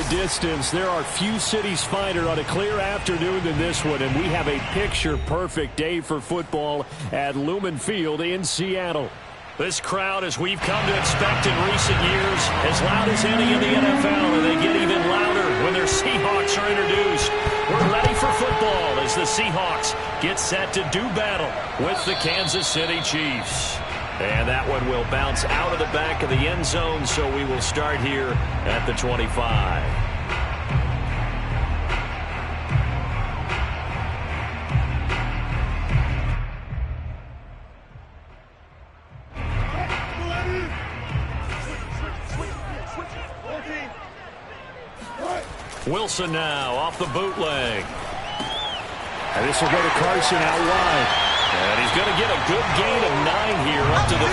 distance, there are few cities finer on a clear afternoon than this one, and we have a picture-perfect day for football at Lumen Field in Seattle. This crowd, as we've come to expect in recent years, as loud as any in the NFL, and they get even louder when their Seahawks are introduced. We're ready for football as the Seahawks get set to do battle with the Kansas City Chiefs. And that one will bounce out of the back of the end zone, so we will start here at the 25. Wilson now off the bootleg. And this will go to Carson out wide. And he's going to get a good gain of 9 here up to the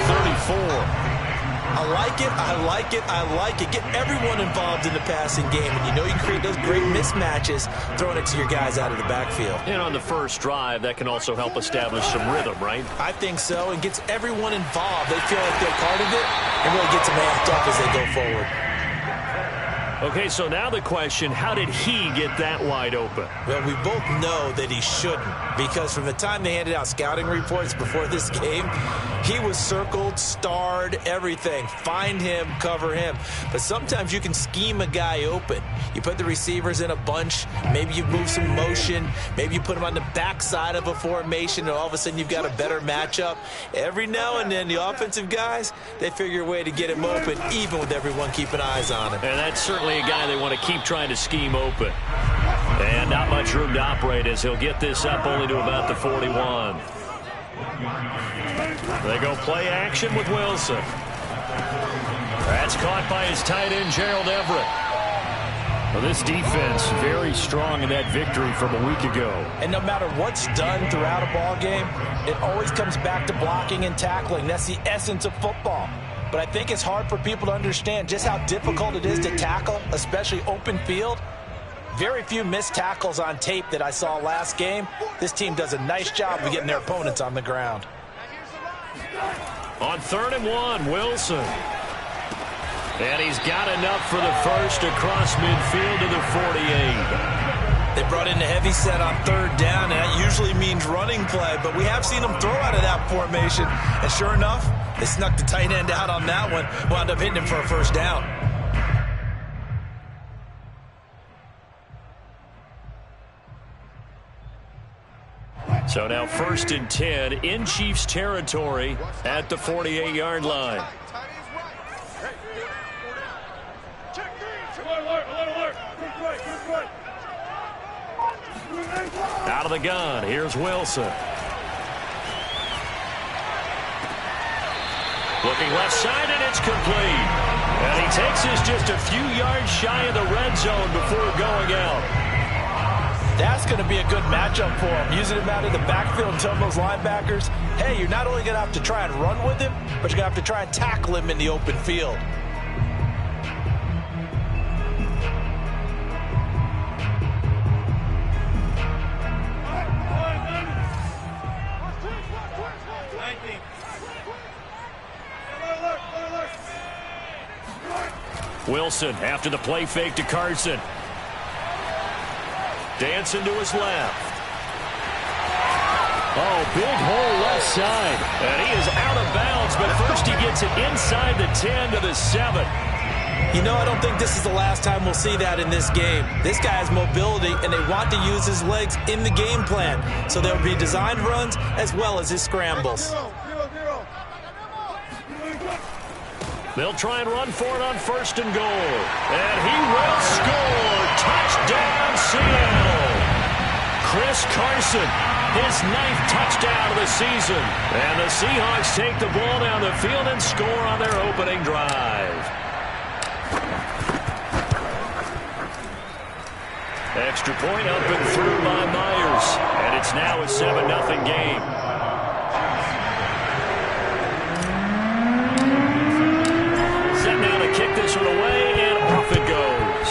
34. I like it, I like it, I like it. Get everyone involved in the passing game. And you know you create those great mismatches throwing it to your guys out of the backfield. And on the first drive, that can also help establish some rhythm, right? I think so, and gets everyone involved. They feel like they're part of it and really gets them amped up as they go forward. Okay, so now the question, how did he get that wide open? Well, we both know that he shouldn't, because from the time they handed out scouting reports before this game, he was circled, starred, everything. Find him, cover him. But sometimes you can scheme a guy open. You put the receivers in a bunch, maybe you move some motion, maybe you put them on the backside of a formation, and all of a sudden you've got a better matchup. Every now and then, the offensive guys, they figure a way to get him open, even with everyone keeping eyes on him. And that's certainly a guy they want to keep trying to scheme open. And not much room to operate as he'll get this up only to about the 41. They go play action with Wilson. That's caught by his tight end, Gerald Everett. Well, this defense very strong in that victory from a week ago. And no matter what's done throughout a ball game, it always comes back to blocking and tackling. That's the essence of football. But I think it's hard for people to understand just how difficult it is to tackle, especially open field. Very few missed tackles on tape that I saw last game. This team does a nice job of getting their opponents on the ground. On 3rd and 1, Wilson. And he's got enough for the first across midfield to the 48. They brought in a heavy set on 3rd down, and that usually means running play. But we have seen them throw out of that formation. And sure enough, they snuck the tight end out on that one. Wound up hitting him for a first down. So now 1st and 10 in Chiefs territory at the 48-yard line. Out of the gun, here's Wilson. Looking left side, and it's complete. And he takes this just a few yards shy of the red zone before going out. That's going to be a good matchup for him. Using him out of the backfield and telling those linebackers, hey, you're not only going to have to try and run with him, but you're going to have to try and tackle him in the open field. Wilson after the play fake to Carson. Dancing to his left. Oh, big hole left side. And he is out of bounds, but first he gets it inside the 10 to the 7. You know, I don't think this is the last time we'll see that in this game. This guy has mobility, and they want to use his legs in the game plan. So there will be designed runs as well as his scrambles. They'll try and run for it on 1st and goal. And he will score. Touchdown, Seattle. Chris Carson, his 9th touchdown of the season. And the Seahawks take the ball down the field and score on their opening drive. Extra point up and through by Myers. And it's now a 7-0 game. Set now to kick this one away, and off it goes.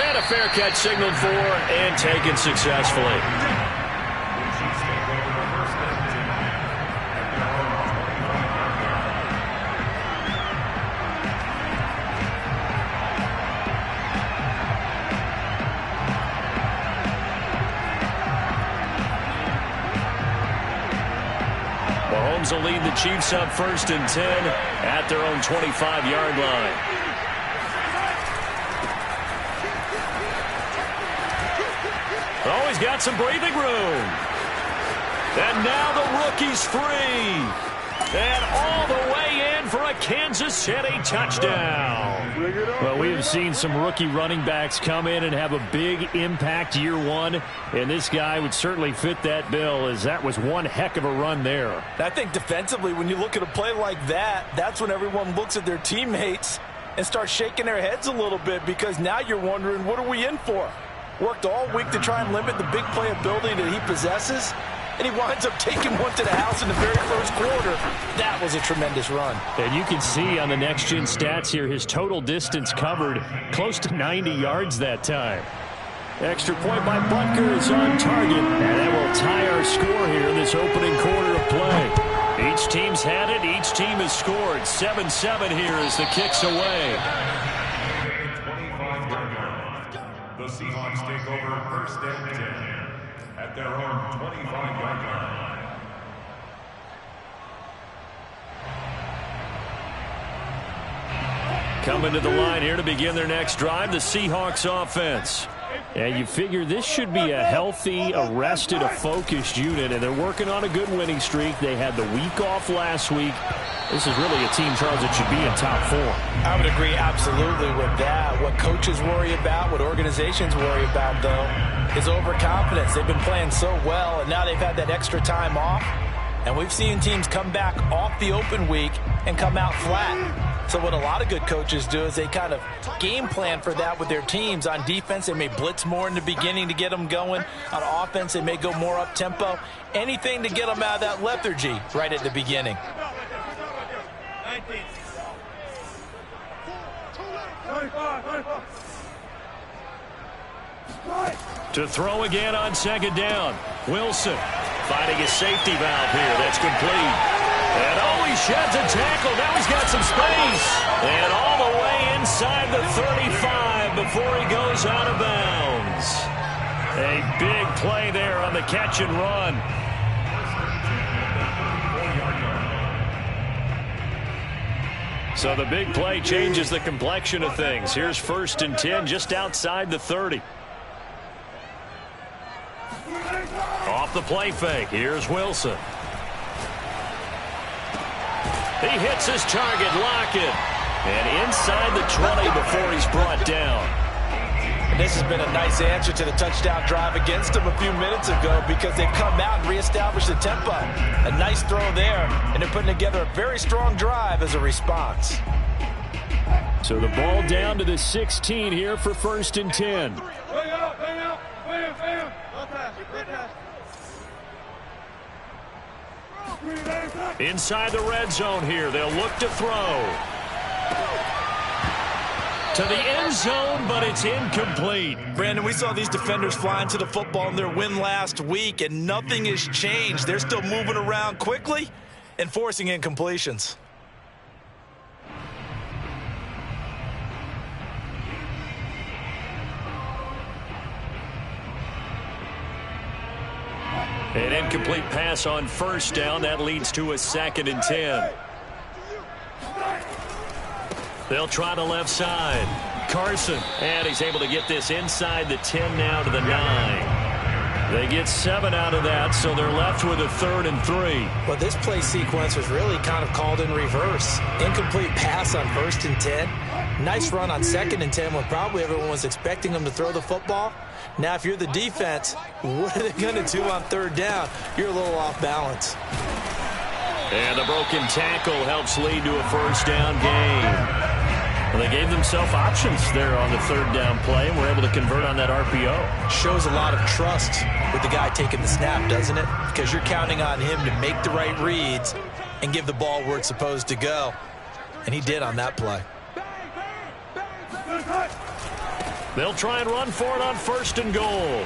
And a fair catch signaled for and taken successfully. Bengals will lead the Chiefs up 1st and 10 at their own 25-yard line. Oh, he's got some breathing room. And now the rookie's free. And all the way in for a Kansas City touchdown. Well, we have seen some rookie running backs come in and have a big impact year one. And this guy would certainly fit that bill, as that was one heck of a run there. I think defensively, when you look at a play like that, that's when everyone looks at their teammates and starts shaking their heads a little bit, because now you're wondering, what are we in for? Worked all week to try and limit the big play ability that he possesses, and he winds up taking one to the house in the very first quarter. That was a tremendous run. And you can see on the next-gen stats here, his total distance covered close to 90 yards that time. Extra point by Butker is on target, and that will tie our score here in this opening quarter of play. Each team's had it. Each team has scored. 7-7 here as the kick's away. The Seahawks take over 1st and 10 at their own 25-yard line. Coming to the line here to begin their next drive, the Seahawks offense. And you figure this should be a healthy, a focused unit, and they're working on a good winning streak. They had the week off last week. This is really a team, Charles, that should be in top form. I would agree absolutely with that. What coaches worry about, what organizations worry about, though, is overconfidence. They've been playing so well, and now they've had that extra time off. And we've seen teams come back off the open week and come out flat. So what a lot of good coaches do is they kind of game plan for that with their teams. On defense, they may blitz more in the beginning to get them going. On offense, they may go more up-tempo. Anything to get them out of that lethargy right at the beginning. To throw again on 2nd down. Wilson finding a safety valve here. That's complete. And oh, he sheds a tackle. Now he's got some space. And all the way inside the 35 before he goes out of bounds. A big play there on the catch and run. So the big play changes the complexion of things. Here's 1st and 10 just outside the 30. Off the play fake. Here's Wilson. He hits his target, Lockett. And inside the 20 before he's brought down. And this has been a nice answer to the touchdown drive against them a few minutes ago, because they've come out and reestablished the tempo. A nice throw there, and they're putting together a very strong drive as a response. So the ball down to the 16 here for 1st and 10. Inside the red zone here. They'll look to throw. To the end zone, but it's incomplete. Brandon, we saw these defenders flying to the football in their win last week, and nothing has changed. They're still moving around quickly and forcing incompletions. An incomplete pass on 1st down. That leads to a 2nd and 10. They'll try the left side. Carson, and he's able to get this inside the 10 now to the 9. They get 7 out of that, so they're left with a 3rd and 3. Well, this play sequence was really kind of called in reverse. Incomplete pass on 1st and 10. Nice run on 2nd and 10 when probably everyone was expecting them to throw the football. Now, if you're the defense, what are they going to do on 3rd down? You're a little off balance. And the broken tackle helps lead to a 1st down gain. Well, they gave themselves options there on the 3rd down play, and were able to convert on that RPO. Shows a lot of trust with the guy taking the snap, doesn't it? Because you're counting on him to make the right reads and give the ball where it's supposed to go. And he did on that play. They'll try and run for it on 1st and goal.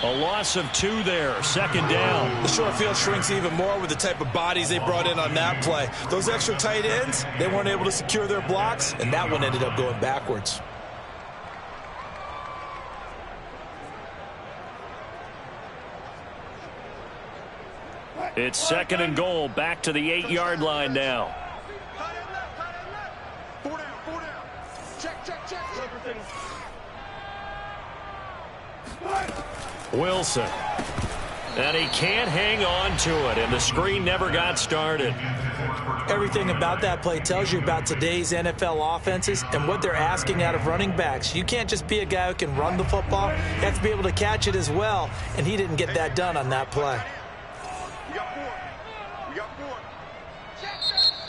A loss of 2 there, 2nd down. The short field shrinks even more with the type of bodies they brought in on that play. Those extra tight ends, they weren't able to secure their blocks, and that one ended up going backwards. It's 2nd and goal, back to the 8-yard line now. Wilson. And he can't hang on to it, and the screen never got started. Everything about that play tells you about today's NFL offenses and what they're asking out of running backs. You can't just be a guy who can run the football. You have to be able to catch it as well, and he didn't get that done on that play.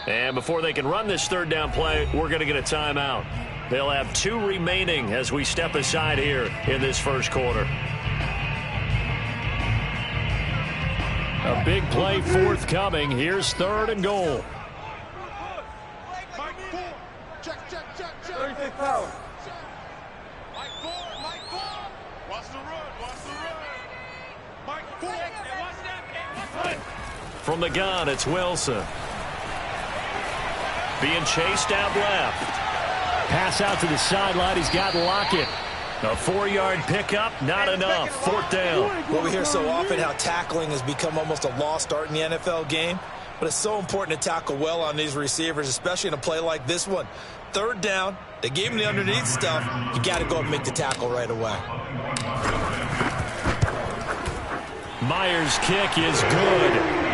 And before they can run this 3rd down play, we're going to get a timeout. They'll have 2 remaining as we step aside here in this 1st quarter. A big play forthcoming. Here's 3rd and goal. From the gun, it's Wilson. Being chased out left. Pass out to the sideline. He's got Lockett. A 4-yard pickup, not enough. 4th down. Well, we hear so often how tackling has become almost a lost art in the NFL game. But it's so important to tackle well on these receivers, especially in a play like this one. 3rd down, they gave him the underneath stuff. You got to go and make the tackle right away. Myers' kick is good.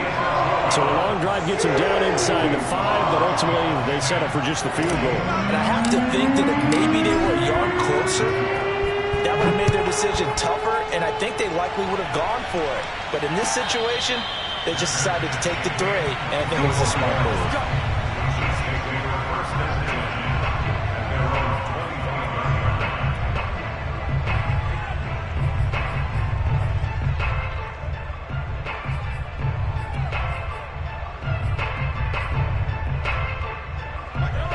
So a long drive gets him down inside the 5, but ultimately they settle for just the field goal. And I have to think that if maybe they were a yard closer, that would have made their decision tougher, and I think they likely would have gone for it. But in this situation, they just decided to take the 3, and I think it was a smart move.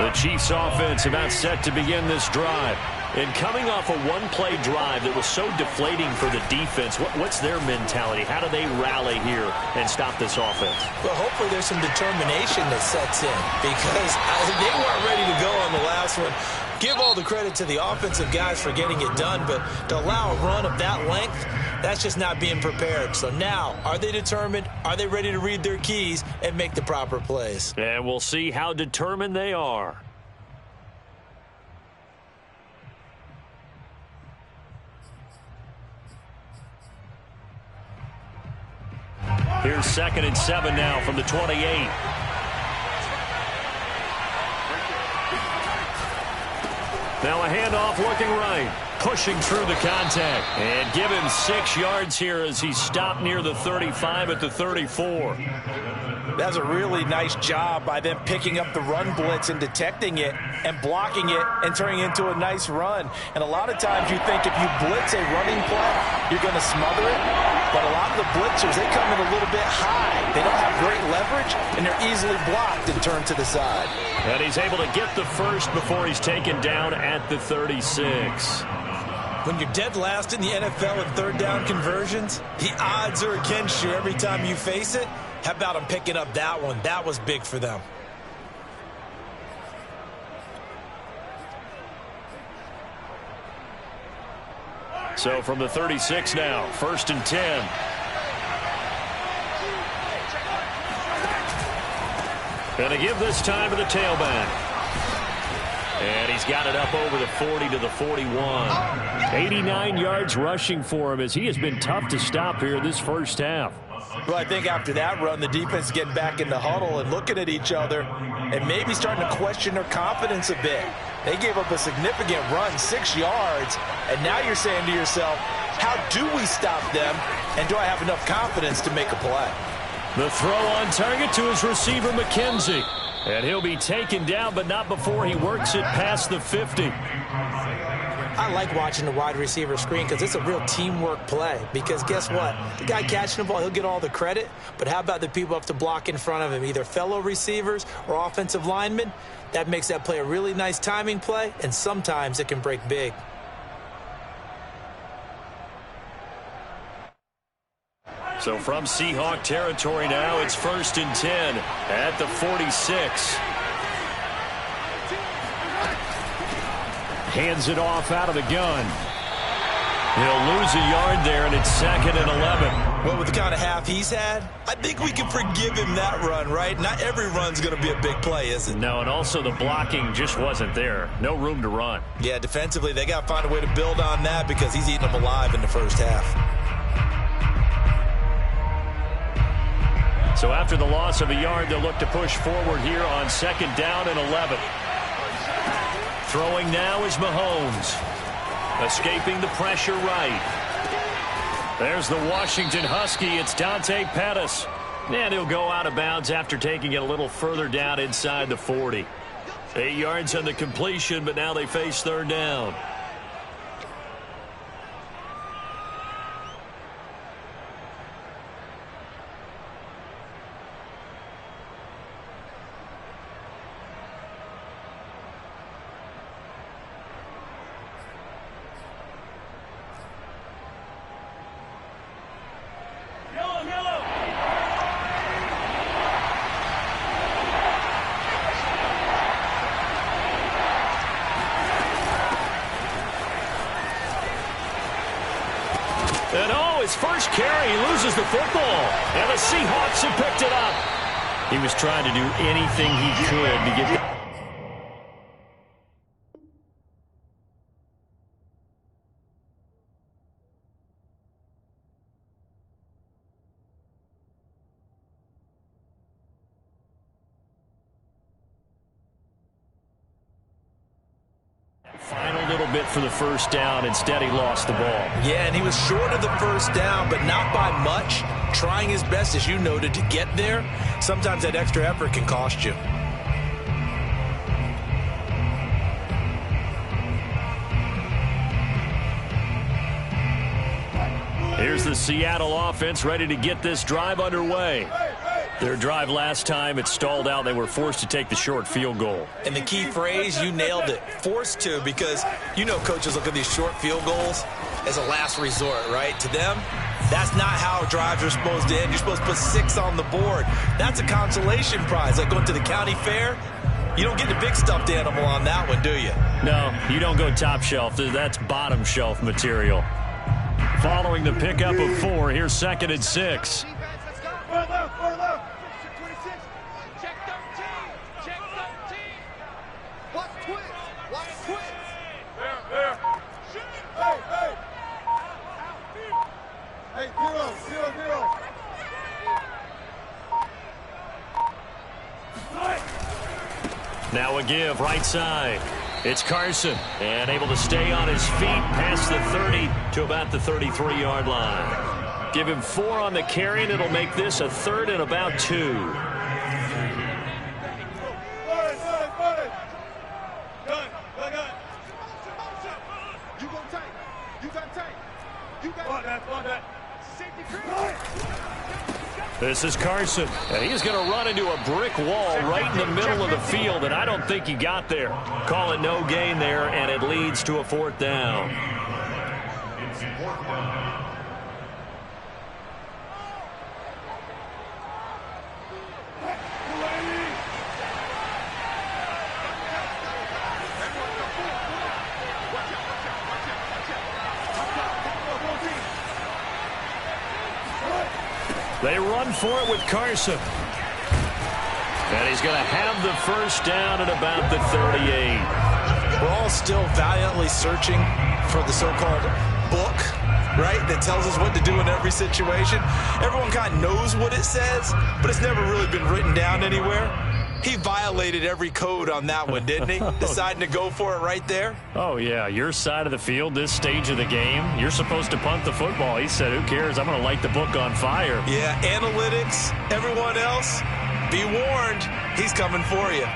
The Chiefs offense about set to begin this drive. And coming off a one-play drive that was so deflating for the defense, what's their mentality? How do they rally here and stop this offense? Well, hopefully there's some determination that sets in because they weren't ready to go on the last one. Give all the credit to the offensive guys for getting it done, but to allow a run of that length, that's just not being prepared. So now, are they determined? Are they ready to read their keys and make the proper plays? And we'll see how determined they are. Here's 2nd and 7 now from the 28. Now a handoff looking right. Pushing through the contact. And give him 6 yards here as he stopped near the 35 at the 34. That's a really nice job by them picking up the run blitz and detecting it and blocking it and turning it into a nice run. And a lot of times you think if you blitz a running play, you're going to smother it. But a lot of the blitzers, they come in a little bit high. They don't have great leverage, and they're easily blocked and turned to the side. And he's able to get the first before he's taken down at the 36. When you're dead last in the NFL in 3rd down conversions, the odds are against you every time you face it. How about them picking up that one? That was big for them. So from the 36 now, 1st and 10. And to give this time to the tailback. And he's got it up over the 40 to the 41. 89 yards rushing for him as he has been tough to stop here this first half. Well, I think after that run, the defense is getting back in the huddle and looking at each other and maybe starting to question their confidence a bit. They gave up a significant run, 6 yards, and now you're saying to yourself, how do we stop them, and do I have enough confidence to make a play? The throw on target to his receiver, McKenzie. And he'll be taken down, but not before he works it past the 50. I like watching the wide receiver screen because it's a real teamwork play. Because guess what? The guy catching the ball, he'll get all the credit. But how about the people who have to block in front of him, either fellow receivers or offensive linemen? That makes that play a really nice timing play, and sometimes it can break big. So from Seahawk territory now, it's 1st and 10 at the 46. Hands it off out of the gun. He'll lose a yard there, and it's 2nd and 11. Well, with the kind of half he's had, I think we can forgive him that run, right? Not every run's going to be a big play, is it? No, and also the blocking just wasn't there. No room to run. Yeah, defensively, they got to find a way to build on that because he's eating them alive in the first half. So after the loss of a yard, they'll look to push forward here on 2nd down and 11. Throwing now is Mahomes. Escaping the pressure right. There's the Washington Husky. It's Dante Pettis. And he'll go out of bounds after taking it a little further down inside the 40. 8 yards on the completion, but now they face 3rd down. And his first carry, he loses the football. And the Seahawks have picked it up. He was trying to do anything he could to get the final little bit for the first down. Instead, he lost the ball. Yeah, and he was short of the first down, but not by much. Trying his best, as you noted, to get there. Sometimes that extra effort can cost you. Here's the Seattle offense ready to get this drive underway. Their drive last time, it stalled out. They were forced to take the short field goal. And the key phrase, you nailed it, forced to, because you know coaches look at these short field goals as a last resort, right? To them, that's not how drives are supposed to end. You're supposed to put 6 on the board. That's a consolation prize. Like going to the county fair, you don't get the big stuffed animal on that one, do you? No, you don't go top shelf. That's bottom shelf material. Following the pickup of 4, here's 2nd and 6. Now a give, right side. It's Carson, and able to stay on his feet past the 30 to about the 33-yard line. Give him 4 on the carry, and it'll make this a 3rd and about 2. This is Carson, and he's going to run into a brick wall right in the middle of the field, and I don't think he got there. Call it no gain there, and it leads to a 4th down. It's 4th down. They run for it with Carson. And he's going to have the first down at about the 38. We're all still valiantly searching for the so-called book, right, that tells us what to do in every situation. Everyone kind of knows what it says, but it's never really been written down anywhere. He violated every code on that one, didn't he? Deciding to go for it right there. Oh, yeah. Your side of the field, this stage of the game, you're supposed to punt the football. He said, who cares? I'm going to light the book on fire. Yeah, analytics, everyone else, be warned. He's coming for you.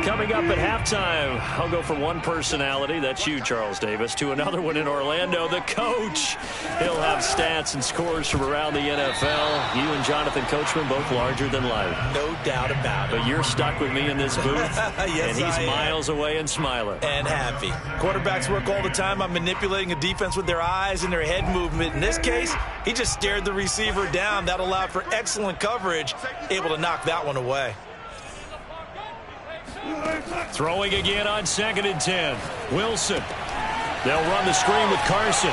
Coming up at halftime, I'll go from one personality, that's you, Charles Davis, to another one in Orlando, the coach. He'll have stats and scores from around the NFL. You and Jonathan Coachman, both larger than life. No doubt about it. But you're stuck with me in this booth, yes, and he's miles away and smiling. And happy. Quarterbacks work all the time on manipulating a defense with their eyes and their head movement. In this case, he just stared the receiver down. That allowed for excellent coverage, able to knock that one away. Throwing again on 2nd and 10. Wilson. They'll run the screen with Carson.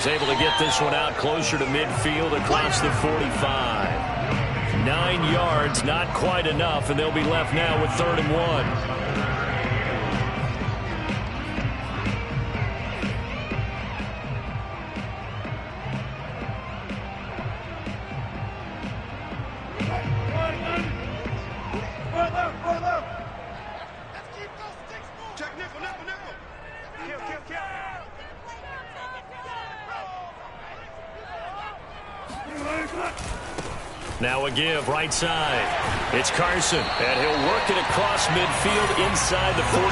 he's able to get this one out closer to midfield across the 45. 9 yards, not quite enough, and they'll be left now with 3rd and 1. Now a give, right side. It's Carson, and he'll work it across midfield inside the 45.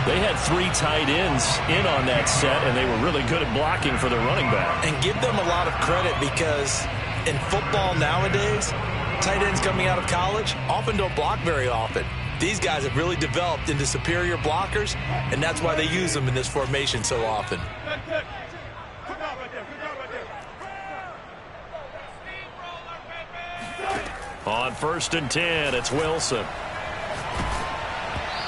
They had 3 tight ends in on that set, and they were really good at blocking for their running back. And give them a lot of credit because in football nowadays, tight ends coming out of college often don't block very often. These guys have really developed into superior blockers, and that's why they use them in this formation so often. On 1st and 10, it's Wilson.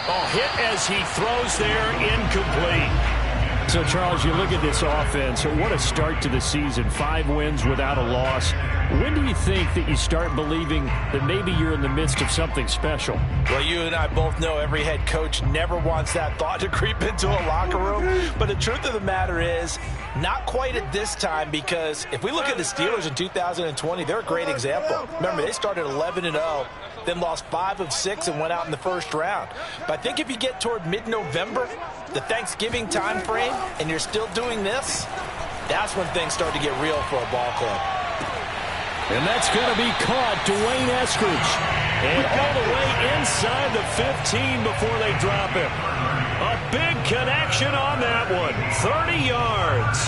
Oh, hit as he throws there, incomplete. So, Charles, you look at this offense, what a start to the season. 5 wins without a loss. When do you think that you start believing that maybe you're in the midst of something special? Well, you and I both know every head coach never wants that thought to creep into a locker room. But the truth of the matter is, not quite at this time, because if we look at the Steelers in 2020, they're a great example. Remember, they started 11-0, then lost 5 of 6 and went out in the 1st round. But I think if you get toward mid-November, the Thanksgiving time frame, and you're still doing this, that's when things start to get real for a ball club. And that's going to be caught, Dwayne Eskridge. And all the way inside the 15 before they drop him. A big connection on that one. 30 yards.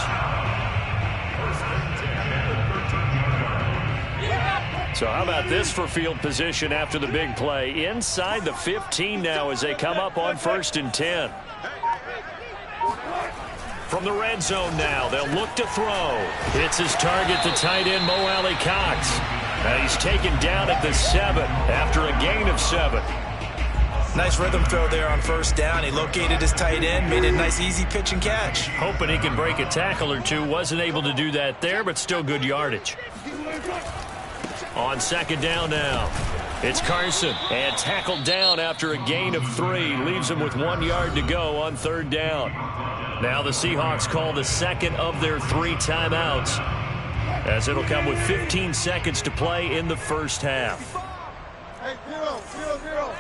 So how about this for field position after the big play? Inside the 15 now as they come up on 1st and 10. From the red zone now, they'll look to throw. It's his target, the tight end, Mo Alley-Cox. And he's taken down at the 7 after a gain of 7. Nice rhythm throw there on 1st down. He located his tight end, made a nice easy pitch and catch. Hoping he can break a tackle or two. Wasn't able to do that there, but still good yardage. On 2nd down now, it's Carson. And tackled down after a gain of 3. Leaves him with 1 yard to go on 3rd down. Now the Seahawks call the 2nd of their 3 timeouts, as it'll come with 15 seconds to play in the 1st half. Hey, 0-0-0.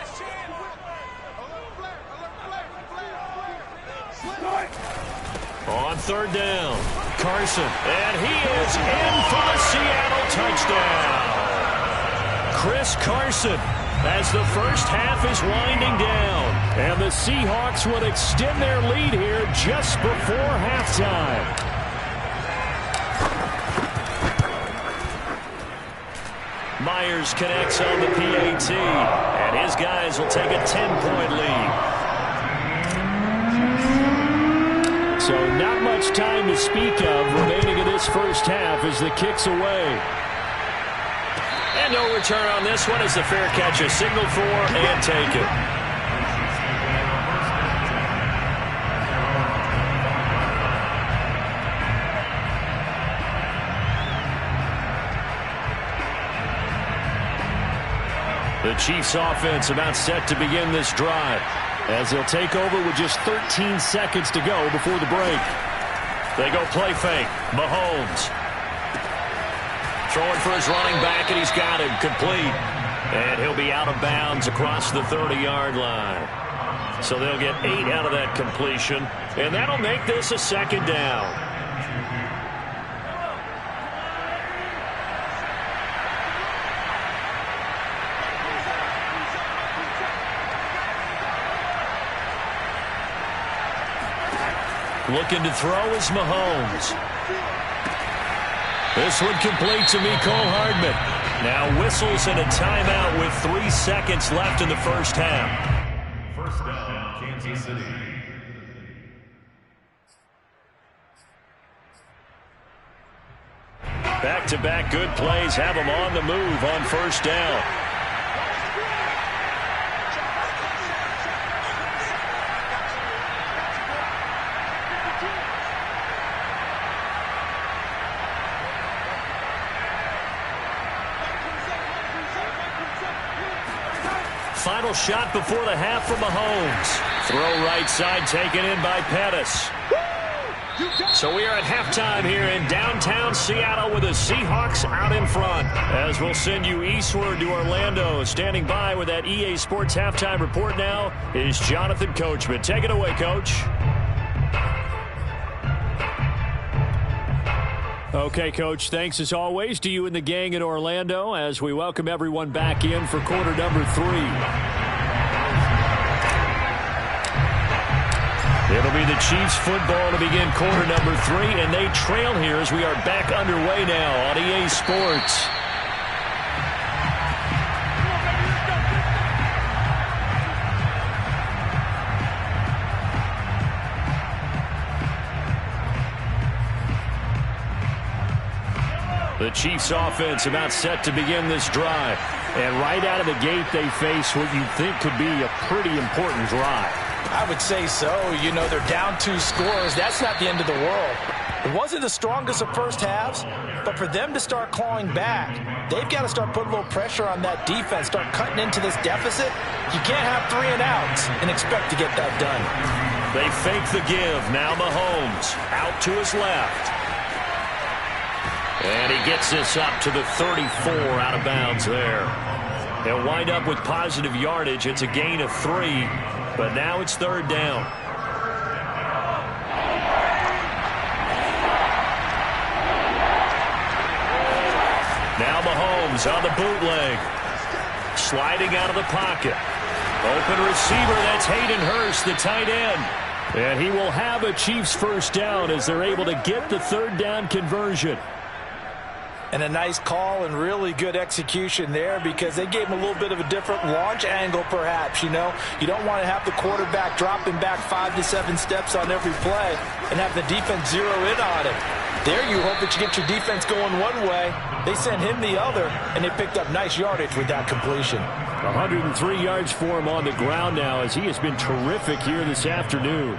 On 3rd down, Carson, and he is in for the Seattle touchdown. Chris Carson, as the 1st half is winding down. And the Seahawks would extend their lead here just before halftime. Myers connects on the PAT, and his guys will take a 10-point lead. So not much time to speak of remaining in this 1st half as the kick's away. And no return on this one as the fair catch is signaled for and taken. The Chiefs offense about set to begin this drive as they'll take over with just 13 seconds to go before the break. They go play fake. Mahomes throwing for his running back, and he's got him complete. And he'll be out of bounds across the 30-yard line. So they'll get 8 out of that completion, and that'll make this a 2nd down. Looking to throw is Mahomes. This one complete to Mecole Hardman. Now whistles and a timeout with 3 seconds left in the 1st half. 1st down, Kansas City. Back-to-back good plays have them on the move on 1st down. final shot before the half from Mahomes. Throw right side taken in by Pettis. So we are at halftime here in downtown Seattle with the Seahawks out in front. As we'll send you eastward to Orlando. Standing by with that EA Sports halftime report now is Jonathan Coachman. Take it away, Coach. Okay, Coach, thanks as always to you and the gang in Orlando as we welcome everyone back in for quarter number 3. It'll be the Chiefs football to begin quarter number 3, and they trail here as we are back underway now on EA Sports. The Chiefs offense about set to begin this drive. And right out of the gate, they face what you think could be a pretty important drive. I would say so. You know, they're down 2 scores. That's not the end of the world. It wasn't the strongest of first halves, but for them to start clawing back, they've got to start putting a little pressure on that defense, start cutting into this deficit. You can't have 3 and outs and expect to get that done. They fake the give. Now Mahomes out to his left. And he gets this up to the 34 out of bounds there. They'll wind up with positive yardage. It's a gain of 3, but now it's third down. Now Mahomes on the bootleg. Sliding out of the pocket. Open receiver, that's Hayden Hurst, the tight end. And he will have a Chiefs first down as they're able to get the third down conversion. And a nice call and really good execution there because they gave him a little bit of a different launch angle perhaps, you know. You don't want to have the quarterback dropping back 5 to 7 steps on every play and have the defense zero in on it. There you hope that you get your defense going one way. They sent him the other, and they picked up nice yardage with that completion. 103 yards for him on the ground now as he has been terrific here this afternoon.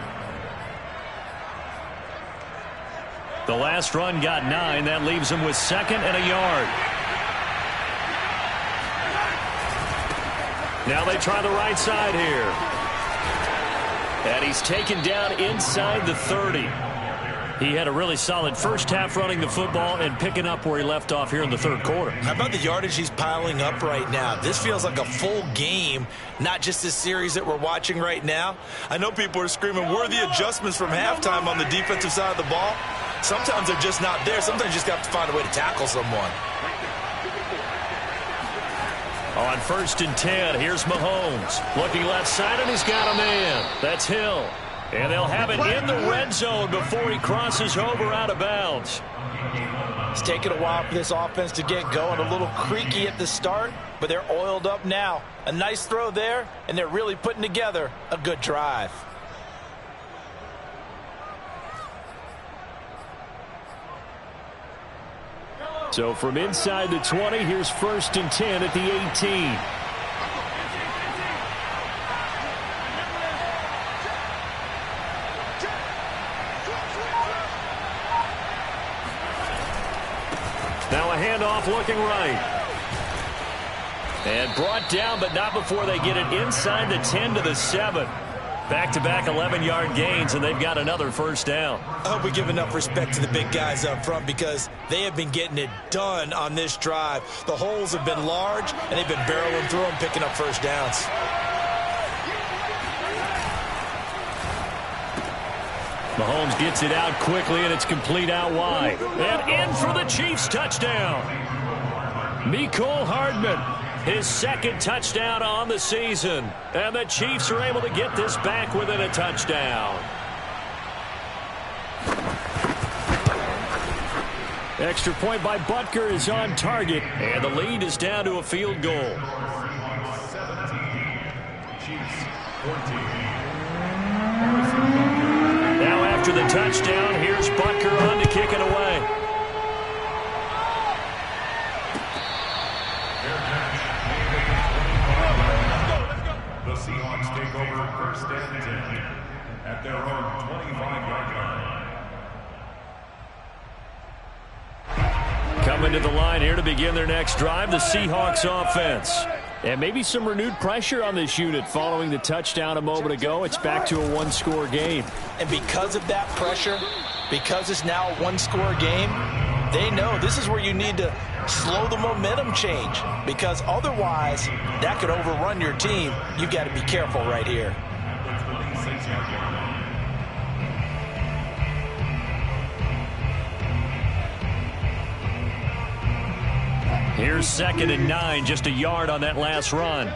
The last run got 9. That leaves him with 2nd and a yard. Now they try the right side here. And he's taken down inside the 30. He had a really solid first half running the football and picking up where he left off here in the third quarter. How about the yardage he's piling up right now? This feels like a full game, not just this series that we're watching right now. I know people are screaming, where are the adjustments from halftime on the defensive side of the ball? Sometimes they're just not there. Sometimes you just have to find a way to tackle someone. On 1st and 10, here's Mahomes. Looking left side, and he's got a man. That's Hill. And they'll have it in the red zone before he crosses over out of bounds. It's taken a while for this offense to get going. A little creaky at the start, but they're oiled up now. A nice throw there, and they're really putting together a good drive. So from inside the 20, here's 1st and 10 at the 18. Now a handoff looking right. And brought down, but not before they get it inside the 10 to the 7. Back-to-back 11-yard gains, and they've got another first down. I hope we give enough respect to the big guys up front because they have been getting it done on this drive. The holes have been large, and they've been barreling through them, picking up first downs. Mahomes gets it out quickly, and it's complete out wide. And in for the Chiefs touchdown. Mecole Hardman, his 2nd touchdown on the season. And the Chiefs are able to get this back within a touchdown. Extra point by Butker is on target. And the lead is down to a field goal. 17, Chiefs 14. Now after the touchdown, here's Butker on to kick it away. The Seahawks take over 1st and 10 at their own 25-yard line. Coming to the line here to begin their next drive, the Seahawks offense. And maybe some renewed pressure on this unit following the touchdown a moment ago. It's back to a one-score game. And because of that pressure, because it's now a one-score game, they know this is where you need to slow the momentum change, because otherwise that could overrun your team. You've got to be careful right here. Here's 2nd and 9, just a yard on that last run.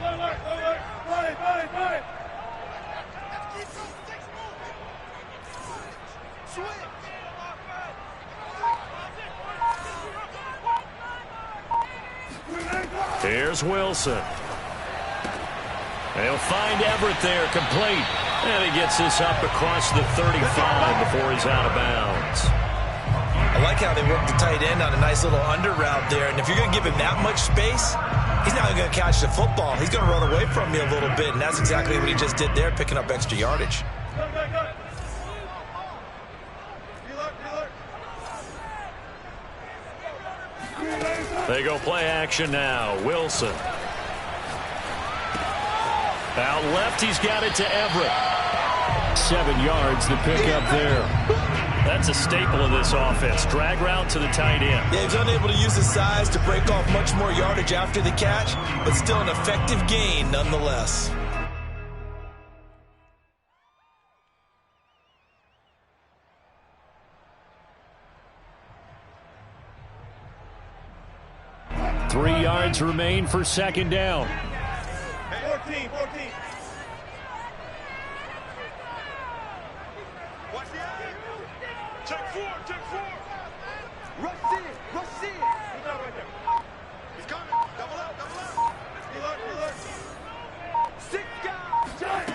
Here's Wilson. They'll find Everett there, complete. And he gets this up across the 35 before he's out of bounds. I like how they work the tight end on a nice little under route there. And if you're going to give him that much space, he's not going to catch the football. He's going to run away from you a little bit, and that's exactly what he just did there, picking up extra yardage. They go play action now. Wilson. Out left, he's got it to Everett. 7 yards, the pickup there. That's a staple of this offense. Drag route to the tight end. Yeah, he's unable to use his size to break off much more yardage after the catch, but still an effective gain nonetheless. Three yards remain for 2nd down. 14. Check four. Rush in. He's not right there. He's coming. Double up. He look. 6 guys.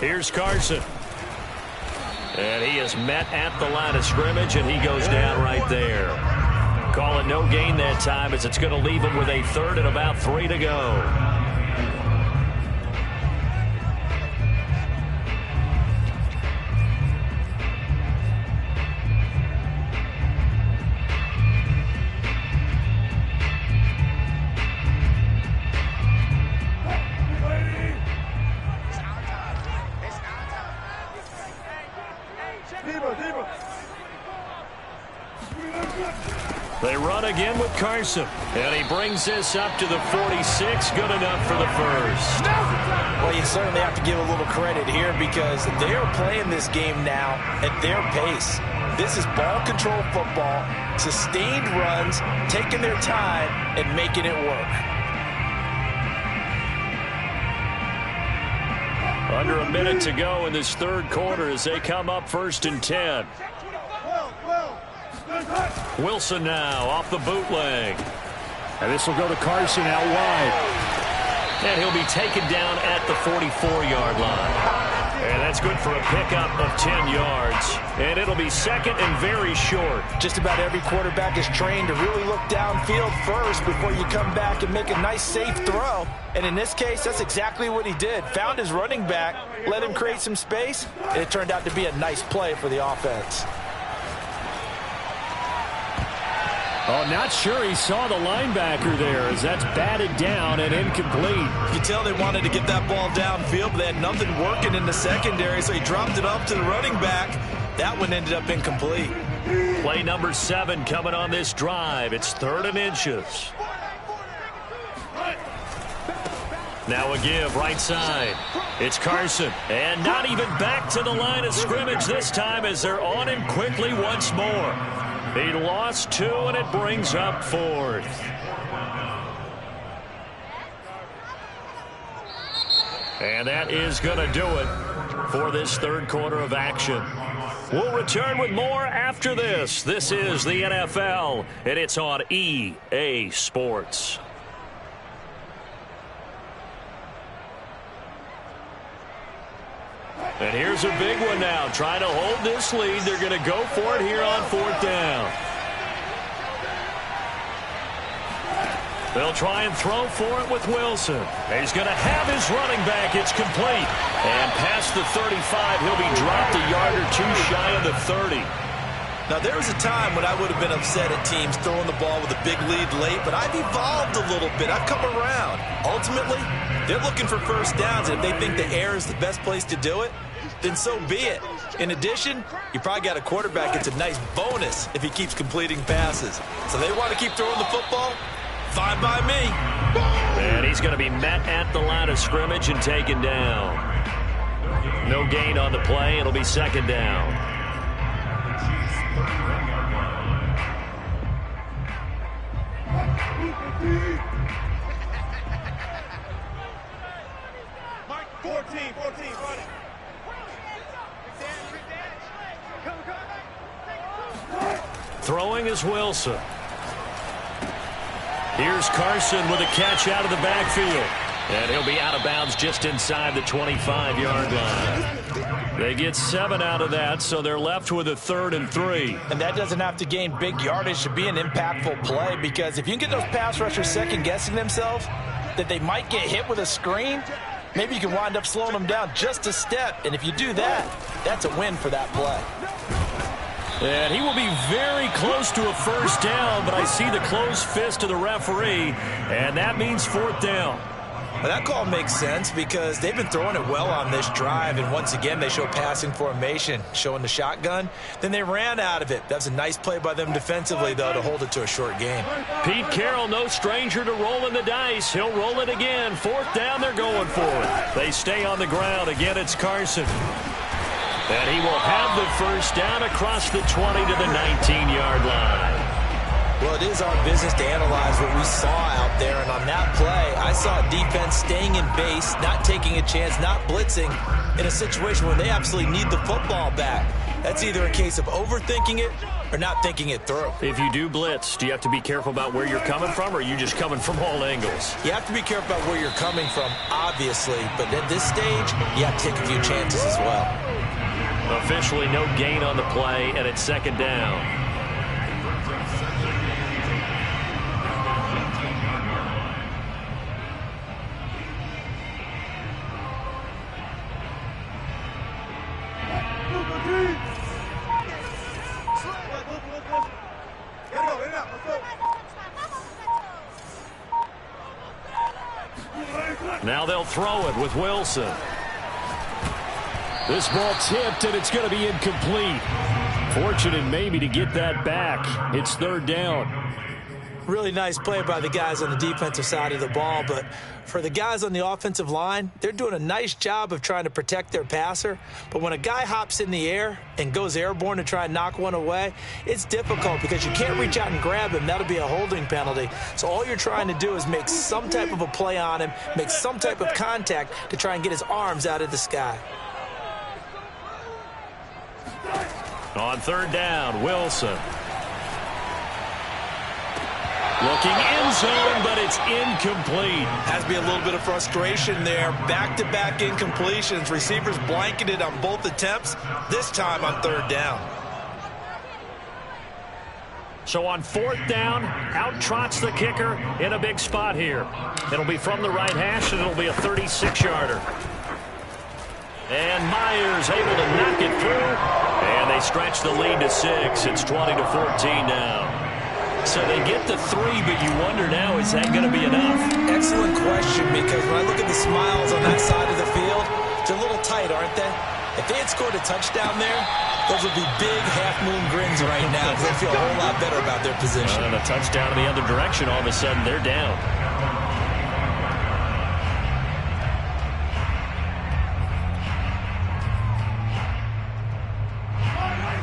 Here's Carson. And he is met at the line of scrimmage, and he goes down right there. Call it no gain that time, as it's going to leave him with a 3rd and about 3 to go. They run again with Carson. And he brings this up to the 46. Good enough for the first. Well, you certainly have to give a little credit here, because they are playing this game now at their pace. This is ball control football, sustained runs, taking their time and making it work. Under a minute to go in this 3rd quarter as they come up 1st and 10. Wilson now off the bootleg. And this will go to Carson out wide. And he'll be taken down at the 44-yard line. And that's good for a pickup of 10 yards. And it'll be 2nd and very short. Just about every quarterback is trained to really look downfield first before you come back and make a nice, safe throw. And in this case, that's exactly what he did. Found his running back, let him create some space, and it turned out to be a nice play for the offense. Oh, not sure he saw the linebacker there, as that's batted down and incomplete. You can tell they wanted to get that ball downfield, but they had nothing working in the secondary, so he dropped it up to the running back. That one ended up incomplete. Play number 7 coming on this drive. It's 3rd and inches. Now a give right side. It's Carson. And not even back to the line of scrimmage this time, as they're on him quickly once more. He lost 2, and it brings up 4th. And that is going to do it for this 3rd quarter of action. We'll return with more after this. This is the NFL, and it's on EA Sports. And here's a big one now. Trying to hold this lead. They're going to go for it here on 4th down. They'll try and throw for it with Wilson. He's going to have his running back. It's complete. And past the 35, he'll be dropped a yard or 2 shy of the 30. Now, there was a time when I would have been upset at teams throwing the ball with a big lead late, but I've evolved a little bit. I've come around. Ultimately, they're looking for first downs, and if they think the air is the best place to do it, then so be it. In addition, you probably got a quarterback that's a nice bonus if he keeps completing passes. So they want to keep throwing the football? Fine by me. And he's going to be met at the line of scrimmage and taken down. No gain on the play. It'll be second down. Mike, 14, run it. Throwing is Wilson. Here's Carson with a catch out of the backfield. And he'll be out of bounds just inside the 25-yard line. They get 7 out of that, so they're left with a 3rd and 3. And that doesn't have to gain big yardage to be an impactful play, because if you can get those pass rushers second-guessing themselves that they might get hit with a screen, maybe you can wind up slowing them down just a step. And if you do that, that's a win for that play. And he will be very close to a first down, but I see the closed fist of the referee, and that means 4th down. Well, that call makes sense because they've been throwing it well on this drive, and once again they show passing formation, showing the shotgun. Then they ran out of it. That was a nice play by them defensively, though, to hold it to a short game. Pete Carroll, no stranger to rolling the dice. He'll roll it again. 4th down, they're going for it. They stay on the ground. Again, it's Carson. And he will have the first down across the 20 to the 19-yard line. Well, it is our business to analyze what we saw out there, and on that play, I saw defense staying in base, not taking a chance, not blitzing in a situation where they absolutely need the football back. That's either a case of overthinking it or not thinking it through. If you do blitz, do you have to be careful about where you're coming from, or are you just coming from all angles? You have to be careful about where you're coming from, obviously, but at this stage, you have to take a few chances as well. Officially no gain on the play, and it's second down. Now they'll throw it with Wilson. This ball tipped, and it's going to be incomplete. Fortunate maybe to get that back. It's 3rd down. Really nice play by the guys on the defensive side of the ball, but for the guys on the offensive line, they're doing a nice job of trying to protect their passer. But when a guy hops in the air and goes airborne to try and knock one away, it's difficult because you can't reach out and grab him. That'll be a holding penalty. So all you're trying to do is make some type of a play on him, make some type of contact to try and get his arms out of the sky. On 3rd down, Wilson. Looking end zone, but it's incomplete. Has to be a little bit of frustration there. Back-to-back incompletions. Receivers blanketed on both attempts, this time on 3rd down. So on 4th down, out trots the kicker in a big spot here. It'll be from the right hash, and it'll be a 36-yarder. And Myers able to knock it through. And they stretch the lead to 6. It's 20 to 14 now. So they get the 3, but you wonder now, is that going to be enough? Excellent question, because when I look at the smiles on that side of the field, they're a little tight, aren't they? If they had scored a touchdown there, those would be big half-moon grins right now because they feel a whole lot better about their position. And a touchdown in the other direction, all of a sudden they're down.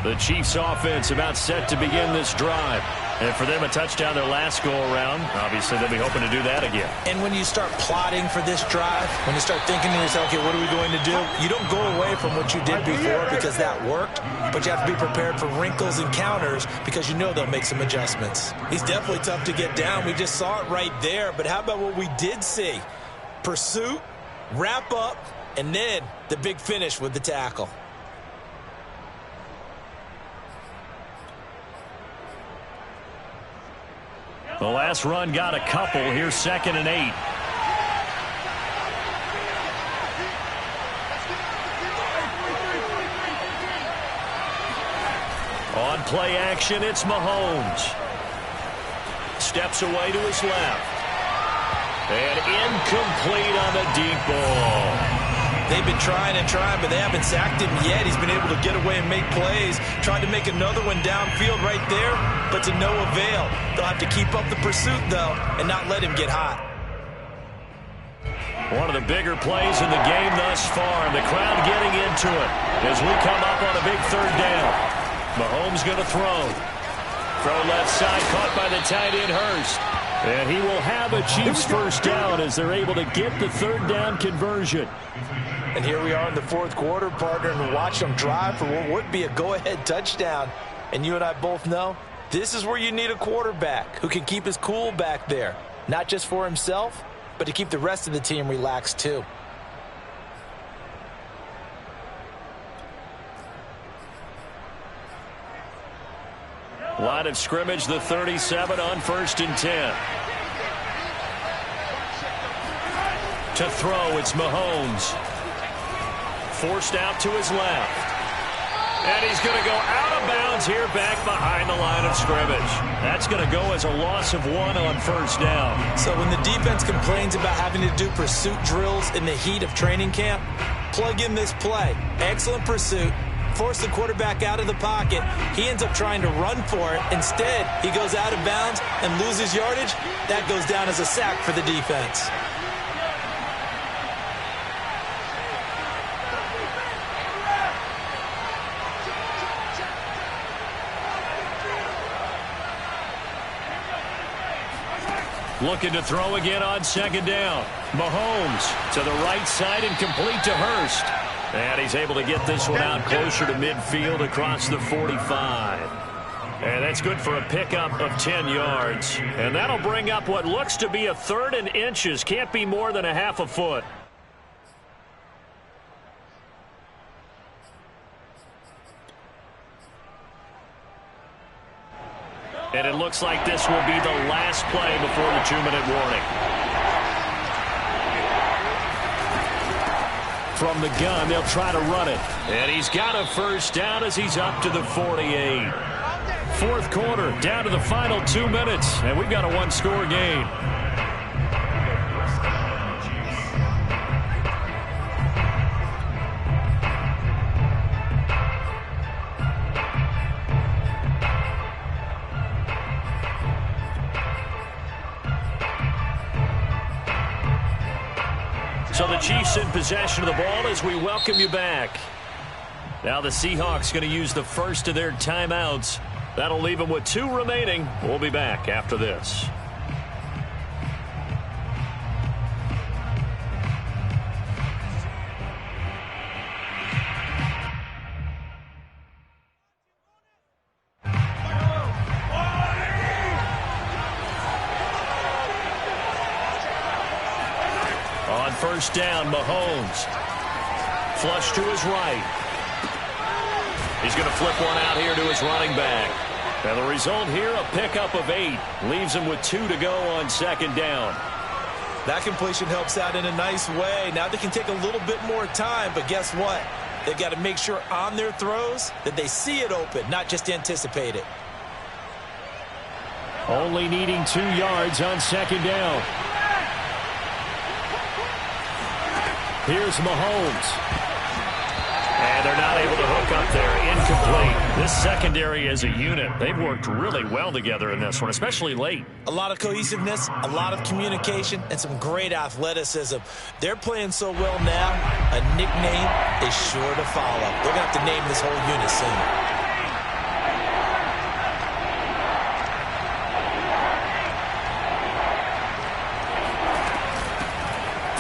The Chiefs offense about set to begin this drive. And for them, a touchdown their last go-around. Obviously, they'll be hoping to do that again. And when you start plotting for this drive, when you start thinking to yourself, okay, what are we going to do? You don't go away from what you did before because that worked, but you have to be prepared for wrinkles and counters because you know they'll make some adjustments. He's definitely tough to get down. We just saw it right there, but how about what we did see? Pursuit, wrap up, and then the big finish with the tackle. The last run got a couple. Here's 2nd and 8. On On play action, it's Mahomes. Steps away to his left. And incomplete on the deep ball. They've been trying and trying, but they haven't sacked him yet. He's been able to get away and make plays. Tried to make another one downfield right there, but to no avail. They'll have to keep up the pursuit, though, and not let him get hot. One of the bigger plays in the game thus far, and the crowd getting into it as we come up on a big third down. Mahomes going to throw. Throw left side, caught by the tight end Hurst. And he will have a Chiefs first down as they're able to get the third down conversion. And here we are in the fourth quarter, partner, and watch them drive for what would be a go-ahead touchdown. And you and I both know this is where you need a quarterback who can keep his cool back there, not just for himself, but to keep the rest of the team relaxed too. Line of scrimmage, the 37 on 1st and 10. To throw, it's Mahomes. Forced out to his left. And he's going to go out of bounds here back behind the line of scrimmage. That's going to go as a loss of 1 on first down. So when the defense complains about having to do pursuit drills in the heat of training camp, plug in this play. Excellent pursuit. Force the quarterback out of the pocket. He ends up trying to run for it. Instead, he goes out of bounds and loses yardage. That goes down as a sack for the defense. Looking to throw again on second down. Mahomes to the right side and complete to Hurst. And he's able to get this one out closer to midfield across the 45. And that's good for a pickup of 10 yards. And that'll bring up what looks to be a 3rd and inches. Can't be more than a half a foot. And it looks like this will be the last play before the 2-minute warning. From the gun, they'll try to run it. And he's got a first down as he's up to the 48. Fourth quarter, down to the final 2 minutes, and we've got a one-score game. So the Chiefs in possession of the ball as we welcome you back. Now the Seahawks going to use the first of their timeouts. That'll leave them with 2 remaining. We'll be back after this. On first down, Mahomes. Flush to his right. He's going to flip one out here to his running back. And the result here, a pickup of 8. Leaves him with 2 to go on second down. That completion helps out in a nice way. Now they can take a little bit more time, but guess what? They've got to make sure on their throws that they see it open, not just anticipate it. Only needing 2 yards on second down. Here's Mahomes. And they're not able to hook up there. Incomplete. This secondary as a unit, they've worked really well together in this one, especially late. A lot of cohesiveness, a lot of communication, and some great athleticism. They're playing so well now, a nickname is sure to follow. They're going to have to name this whole unit soon.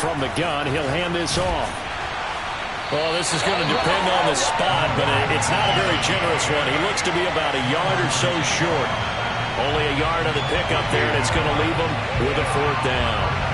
From the gun, he'll hand this off. Well, this is going to depend on the spot, but it's not a very generous one. He looks to be about a yard or so short. Only a yard on the pickup there, and it's going to leave him with a 4th down.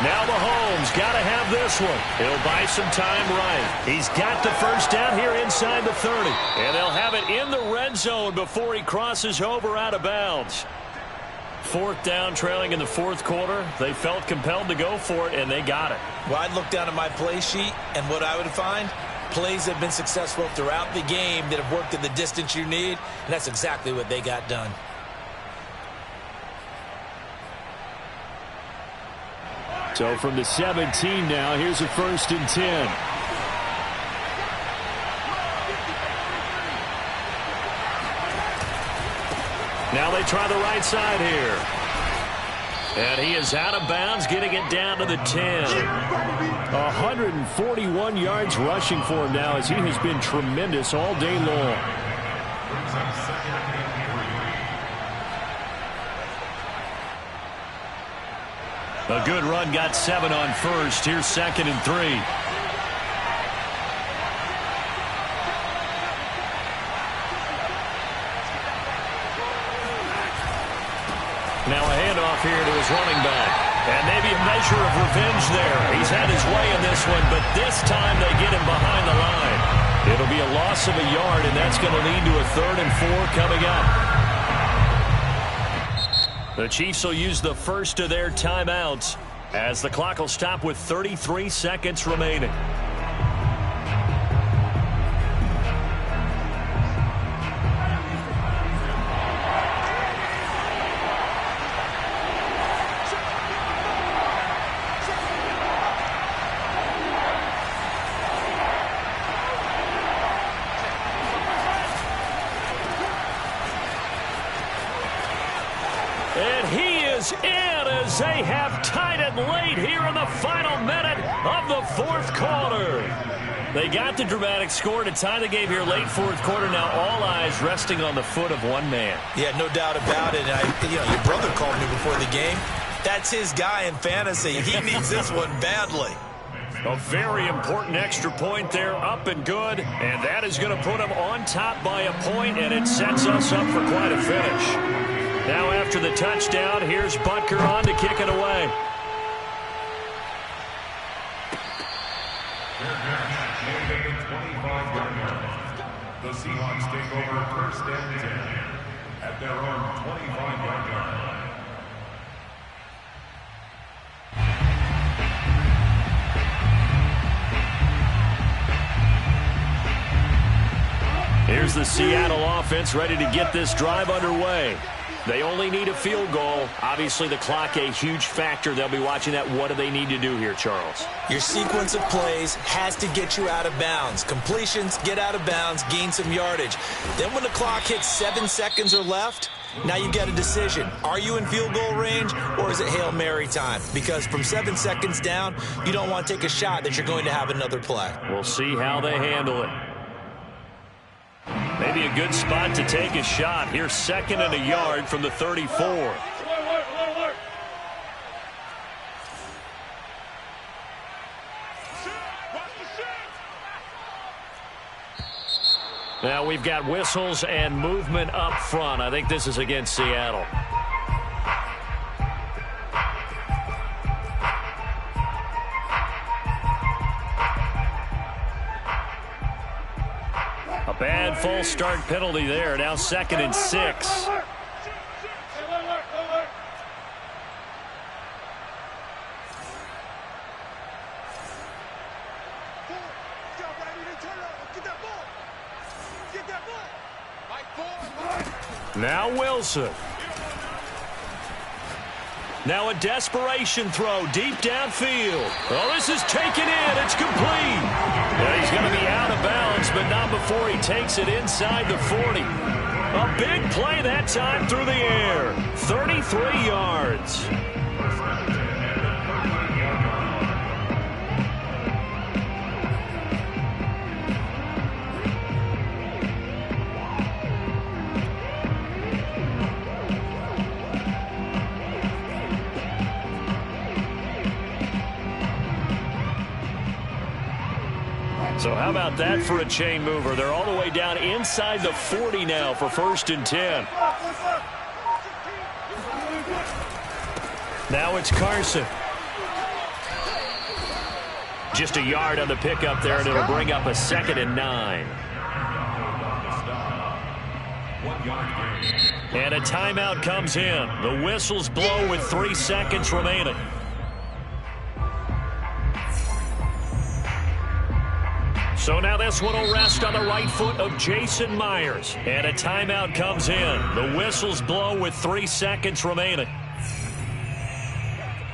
Now Mahomes got to have this one. He'll buy some time right. He's got the first down here inside the 30. And they'll have it in the red zone before he crosses over out of bounds. Fourth down, trailing in the fourth quarter. They felt compelled to go for it, and they got it. Well, I'd look down at my play sheet, and what I would find, plays have been successful throughout the game that have worked at the distance you need, and that's exactly what they got done. So from the 17 now, here's a 1st and 10. Now they try the right side here. And he is out of bounds, getting it down to the 10. 141 yards rushing for him now, as he has been tremendous all day long. A good run, got 7 on first. Here's 2nd and 3. Now a handoff here to his running back. And maybe a measure of revenge there. He's had his way in this one, but this time they get him behind the line. It'll be a loss of a yard, and that's going to lead to a 3rd and 4 coming up. The Chiefs will use the first of their timeouts as the clock will stop with 33 seconds remaining. And he is in as they have tied it late here in the final minute of the fourth quarter. They got the dramatic score to tie the game here late fourth quarter. Now all eyes resting on the foot of one man. Yeah, no doubt about it. Your brother called me before the game. That's his guy in fantasy. He needs this one badly. A very important extra point there, up and good. And that is going to put him on top by a point, and it sets us up for quite a finish. Now after the touchdown, here's Butker on to kick it away. The Seahawks take over 1st and 10 at their own 25-yard line. Here's the Seattle offense ready to get this drive underway. They only need a field goal. Obviously, the clock a huge factor. They'll be watching that. What do they need to do here, Charles? Your sequence of plays has to get you out of bounds. Completions, get out of bounds, gain some yardage. Then when the clock hits 7 seconds or left, now you've got a decision. Are you in field goal range, or is it Hail Mary time? Because from 7 seconds down, you don't want to take a shot that you're going to have another play. We'll see how they handle it. Maybe a good spot to take a shot. Here's 2nd and a yard from the 34. Now we've got whistles and movement up front. I think this is against Seattle. A bad false start penalty there. Now 2nd and 6. Now Wilson. Now a desperation throw deep downfield. Oh, this is taken in. It's complete. Yeah, he's going to be out of bounds, but not before he takes it inside the 40. A big play that time through the air. 33 yards. So how about that for a chain mover? They're all the way down inside the 40 now for 1st and 10. Now it's Carson. Just a yard on the pickup there, and it'll bring up a 2nd and 9. And a timeout comes in. The whistles blow with 3 seconds remaining. So now this one will rest on the right foot of Jason Myers. And a timeout comes in. The whistles blow with 3 seconds remaining.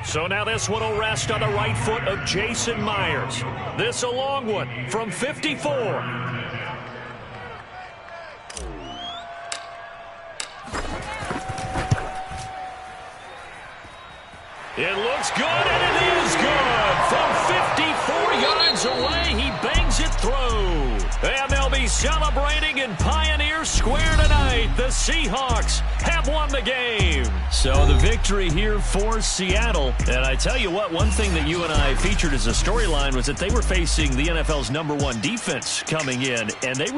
So now this one will rest on the right foot of Jason Myers. This a long one from 54. It looks good, and it is good. From 54 yards away, he bangs it through. And they'll be celebrating in Pioneer Square tonight. The Seahawks have won the game. So the victory here for Seattle. And I tell you what, one thing that you and I featured as a storyline was that they were facing the NFL's #1 defense coming in, and they